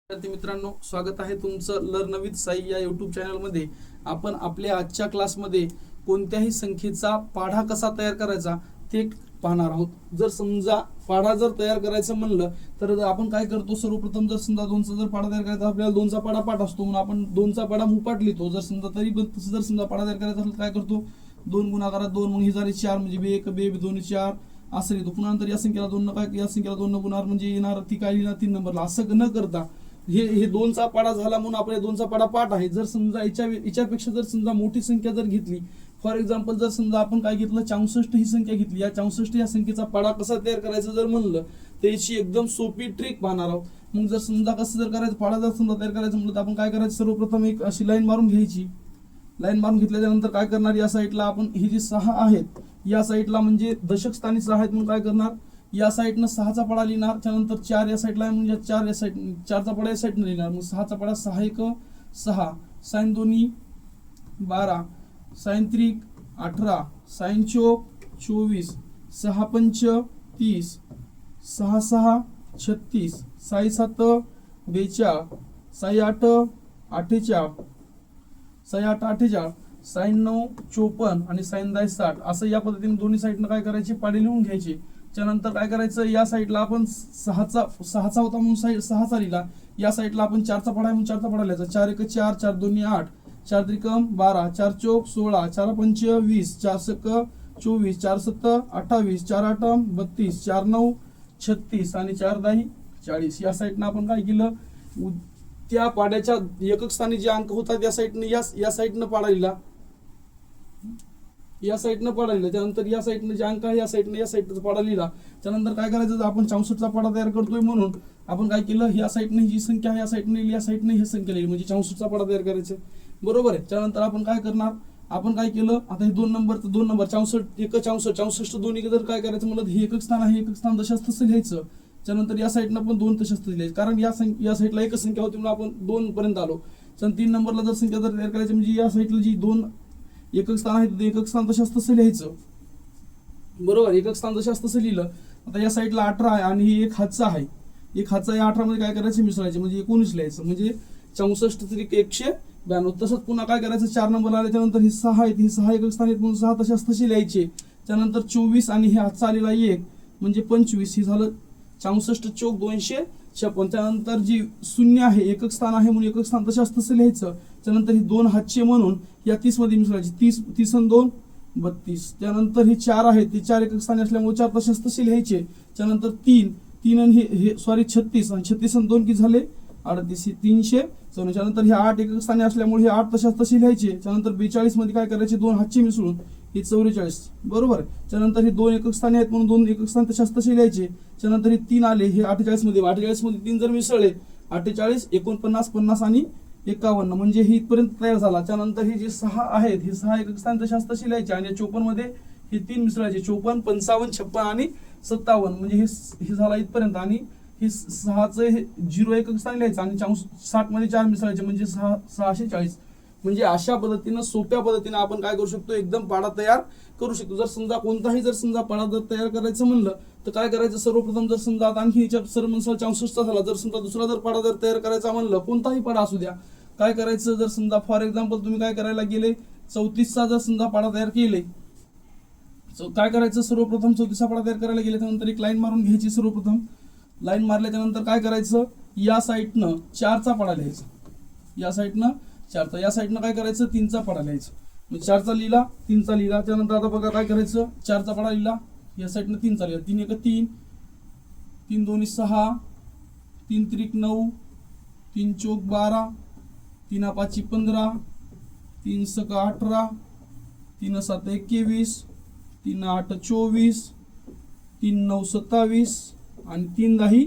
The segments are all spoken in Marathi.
विद्यार्थी मित्रांनो, स्वागत आहे तुमचं लर्न विथ साई या यूट्यूब चॅनलमध्ये. आपण आपल्या आजच्या क्लासमध्ये कोणत्याही संख्येचा पाढा कसा तयार करायचा ते पाहणार आहोत. जर समजा पाढा जर तयार करायचं म्हणलं तर आपण काय करतो, सर्वप्रथम जर समजा 2चा जर पाढा तयार करायचा, आपल्याला 2चा पाढा पाठ असतो म्हणून आपण 2चा पाढा मुपाट लिहितो. जर समजा तरी पण तसं जर समजा पाढा तयार करायचा असेल काय करतो, 2 गुणाकारात 2, मग ही झाली 4 म्हणजे बे1 बे 2 4 असं लिहितो. पुन्हा नंतर या संख्येला 2 न काय, या संख्येला 2 न गुणार म्हणजे येणार ती काय लिहिणार 3 नंबरला. असं न करता हे 2चा पाढा झाला म्हणून आपल्या 2चा पाढा पाठ आहे. जर समजा याच्यापेक्षा जर समजा मोठी संख्या जर घेतली, फॉर एक्झाम्पल जर समजा आपण काय घेतलं 64 ही संख्या घेतली, या 64 या संख्येचा पाढा कसा तयार करायचा जर म्हणलं तर याची एकदम सोपी ट्रिक पाहणार आहोत. मग जर समजा कसं जर करायचं, पाढा जर समजा तयार करायचं म्हणलं तर आपण काय करायचं, सर्वप्रथम एक अशी लाईन मारून घ्यायची. लाईन मारून घेतल्याच्या नंतर काय करणार, या साईडला आपण ही जी 6 आहेत या साईडला म्हणजे दशक स्थानी 6 आहेत म्हणून काय करणार, या साईडनं 6चा पाढा लिहिणार. त्यानंतर 4 या साईडला आहे म्हणजे 4 या साईड 4चा पाढा या साईडनं लिहिणार. मग 6चा पाढा 6 1 6 साइन 2 12 साइन 3 18 साइन 4 24 6 5 30 6 6 36 साई 7 42 साई 8 48 साई 8 48 साइन 9 54 आणि साइन 10 60. असं या पद्धतीने दोन्ही साईडनं काय करायचे, पाढे लिहून घ्यायचे. त्यानंतर काय करायचं, या साईडला आपण 6चा होता म्हणून 6चा लिहिला, या साईडला आपण 4चा पाढा आहे म्हणून 4चा पाढा लिहायचा. 4 1 4 4 2 8 4 3 12 4 4 16 4 5 20 4 6 24 4 7 28 4 8 32 4 9 36 आणि 4 10 40. या साईडनं आपण काय केलं, त्या पाढ्याच्या एकक स्थानी जे अंक होतात या साईडनं या साईडनं पाढा लिहिला, या साईडनं पाढा लिहिला. त्यानंतर या साईडनं जे अंक आहे या साईडनं पाढा लिहिला. त्यानंतर काय करायचं, आपण 64चा पाढा तयार करतोय म्हणून आपण काय केलं, या साईडनं जी संख्या आहे या साईडनं लिहिली, या साईडनं ही संख्या लिहिली म्हणजे 64चा पाढा तयार करायचा. बरोबर आहे. त्यानंतर आपण काय करणार, आपण काय केलं, आता हे 2 नंबर 64 1 64 64 2 जर काय करायचं म्हणलं, हे एकक स्थान आहे, एकक स्थान दशांश तसं लिहायचं. त्यानंतर या साईडनं पण 2 दशांश लिहायचं, कारण या साईडला एकच संख्या होती म्हणून आपण 2 पर्यंत आलो. तर 3 नंबरला जर संख्या जर तयार करायची म्हणजे या साईडला जी 2 एकक स्थान आहे ते एकक स्थान दशांश तसं लिहायचं. बरोबर, एकक स्थान दशांश तसं लिहिलं. आता या साईडला 18 आहे आणि ही एक हातचा आहे, एक हातचा या 18 मध्ये काय करायचं मिसळायचे म्हणजे 19 लिहायचं म्हणजे 64 त्रिक 192. तसंच पुन्हा काय करायचं, 4 नंबर आल्याच्या नंतर ही 6 आहेत, ही 6 एकक स्थान आहेत म्हणून 6 तशाच तशी लिहायचे. त्यानंतर 24 आणि हे हातचा आलेला 1 म्हणजे 25, ही झालं 64 चौक 256. त्यानंतर जी 0 आहे एकक स्थान आहे म्हणून एकक स्थान तशाच तसं लिहायचं. त्यानंतर ही 2 हातचे म्हणून या 30 मध्ये मिसळायची, 30 आणि 2 32. त्यानंतर ही 4 आहे, ती 4 एकक स्थानी असल्यामुळे 4 तशाच तसे लिहायचे. त्यानंतर 3 आणि हे सॉरी 36 आणि 36 आणि 2 किती झाले 38, 300. त्यानंतर हे 8 एकक स्थानी असल्यामुळे हे 8 तशाच तसे लिहायचे. त्यानंतर 42 मध्ये काय करायचे, 2 हातचे मिसळून हे 44. बरोबर. त्यानंतर हे 2 एकक स्थानी आहेत म्हणून 2 एकक स्थान तशाच तसे लिहायचे. त्यानंतर हे 3 आले, हे 48 मध्ये 3 जर मिसळले 48 49 50 आणि 51 म्हणजे ही इथपर्यंत तयार झाला. त्यानंतर हे जे 6 आहेत हे 6 एकक स्थान तशाच तसे लिहायचे आणि 54 मध्ये हे 3 मिसळायचे, 54 55 56 आणि 57 म्हणजे हे झाला इथपर्यंत. आणि हे 6चं हे 0 एकक स्थान लिहायचं आणि 60 मध्ये 4 मिसळायचे म्हणजे 640. म्हणजे अशा पद्धतीनं सोप्या पद्धतीने आपण काय करू शकतो, एकदम पाढा तयार करू शकतो. जर समजा कोणताही जर समजा पाढा जर तयार करायचं म्हणलं तर काय करायचं, सर्वप्रथम जर समजा आता आणखी सर म्हणसाल 64चा झाला, जर समजा दुसरा जर पाढा जर तयार करायचा म्हणलं, कोणताही पाढा असू द्या, काय करायचं, जर समजा फॉर एक्झाम्पल तुम्ही काय करायला गेले 34चा जर समजा पाढा तयार केले, काय करायचं, सर्वप्रथम 34चा पाढा तयार करायला गेले त्यानंतर एक लाईन मारून घ्यायची. सर्वप्रथम लाईन मारल्याच्या नंतर काय करायचं, या साईडनं 4चा पाढा लिहायचा, या साईडनं 4चा, या साईडनं काय करायचं 3चा पाढा लिहायचा. म्हणजे 4चा लिहिला 3चा लिहिला. त्यानंतर आता बघा काय करायचं, 4चा पाढा लिहिला, या साईडनं 3चा लिहिला, 3 1 3 3 2 6 3 3 9 3 चौक 12 3 5 15 3 6 18 3 7 21 3 8 24 3 9 27 आणि 3 10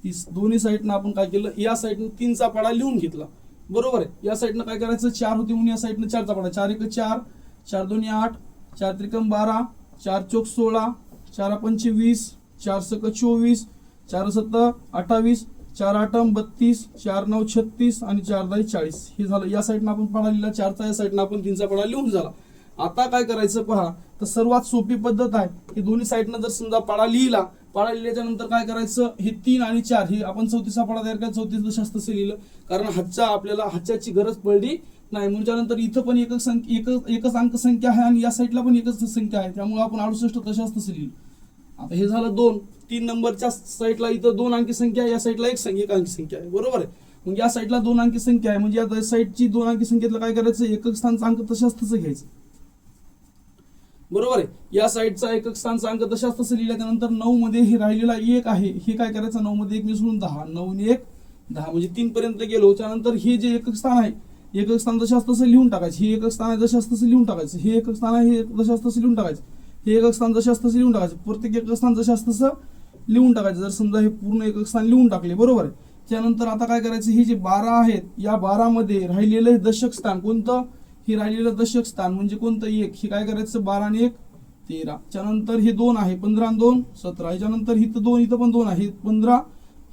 30. दोन्ही साईडनं आपण काय केलं, या साईडनं 3चा पाढा लिहून घेतला. बरोबर आहे. या साईडनं काय करायचं, 4 होती म्हणून या साईडनं 4चा पाढा, 4 1 4 4 2 8 4 3 12 4 चौक 16 4 5 20 4 6 24 4 7 28 4 8 32 4 9 36 आणि 4 10 40. हे झालं. या साईडनं आपण पाढा लिहिला 4चा, या साईडनं आपण 3चा पाढा लिहून झाला. आता काय करायचं पहा, तर सर्वात सोपी पद्धत आहे की दोन्ही साईडनं जर समजा पाढा लिहिला पाडा लिहिल्याच्या नंतर काय करायचं, हे 3 आणि 4 हे आपण 34चा पाडा तयार करायचा. 34 दशांश तसे लिहिलं, कारण आपल्याला हातच्याची गरज पडली नाही. म्हणून त्यानंतर इथं पण एकच अंक संख्या आहे आणि या साईडला पण एकच संख्या आहे, त्यामुळे आपण 68 दशांश तसे लिहिलं. आता हे झालं 2. 3 नंबरच्या साईडला इथं 2 अंकी संख्या आहे, या साईडला एक अंकी संख्या आहे, बरोबर आहे. मग या साईडला 2 अंकी संख्या आहे, म्हणजे या साईडची 2 अंकी संख्येतलं काय करायचं, एकक स्थानचा अंक तशाच तसं घ्यायचं, बरोबर आहे. या साईडचा एकक स्थानचा अंक तशाच तसं लिहिल्याच्या नंतर 9 मध्ये हे राहिलेला 1 आहे, हे काय करायचं, 9 मध्ये 1 मिसळून 10, 9 आणि 1 10, म्हणजे 3 पर्यंत गेलो. त्यानंतर हे जे एकक स्थान आहे, एकक स्थान दशांश तसं लिहून टाकायचं. हे एकक स्थान आहे दशांश तसं लिहून टाकायचं. हे एकक स्थान आहे, हे दशांश तसं लिहून टाकायचं. हे एकक स्थान दशांश तसं लिहून टाकायचं. प्रत्येक एकक स्थान दशांश तसं लिहून टाकायचं. जर समजा हे पूर्ण एकक स्थान लिहून टाकले, बरोबर आहे. त्यानंतर आता काय करायचं, हे जे 12 आहेत, या 12 मध्ये राहिलेलं दशक स्थान कोणतं, हे राहिलेलं दशक स्थान म्हणजे कोणतं, 1. हे काय करायचं, 12 आणि 1 13. त्यानंतर हे 2 आहे, 15 आणि 2 17. याच्यानंतर इथं 2, इथं पण 2 आहे, 15.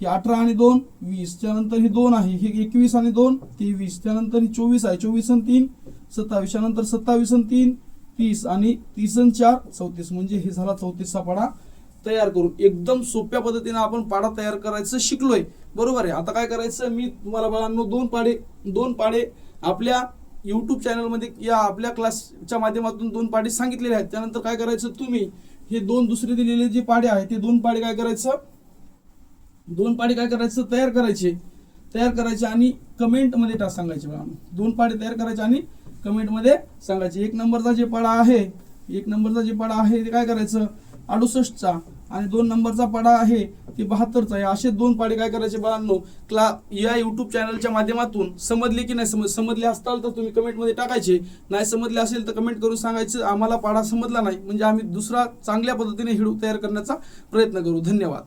हे 18 आणि 2 20. त्यानंतर हे 2 आहे, हे 21 आणि 2 23. त्यानंतर हे 24 आहे, 24 आणि 3 27. त्यानंतर 27 आणि 3 30 आणि 30 आणि 4 34. म्हणजे हे झाला 34चा पाढा तयार करून. एकदम सोप्या पद्धतीने आपण पाढा तयार करायचं शिकलोय, बरोबर आहे. आता काय करायचं, मी तुम्हाला बाळांनो दोन पाढे आपल्या YouTube चॅनलमध्ये या आपल्या क्लासच्या माध्यमातून 2 पाढे सांगितलेले आहेत. त्यानंतर काय करायचं, तुम्ही हे 2 दुसरे दिलेले जे पाढे आहेत, ते 2 पाढे काय करायचं, 2 पाढे काय करायचं, तयार करायचे आणि कमेंटमध्ये सांगायचे बाळांनो. 2 पाढे तयार करायचे आणि कमेंटमध्ये सांगायचे. 1 नंबरचा जे पाढा आहे, ते काय करायचं, 68चा, आणि 2 नंबरचा पाढा आहे ते 72चा आहे. असे 2 पाढे काय करायचे बाळांनो, या YouTube चॅनलच्या माध्यमातून समजले की नाही, समजले असताल तर तुम्ही कमेंटमध्ये टाकायचे. नाही समजले असेल तर कमेंट करून सांगायचं आम्हाला पाढा समजला नाही, म्हणजे आम्ही दुसरा चांगल्या पद्धतीने व्हिडिओ तयार करण्याचा प्रयत्न करू. धन्यवाद.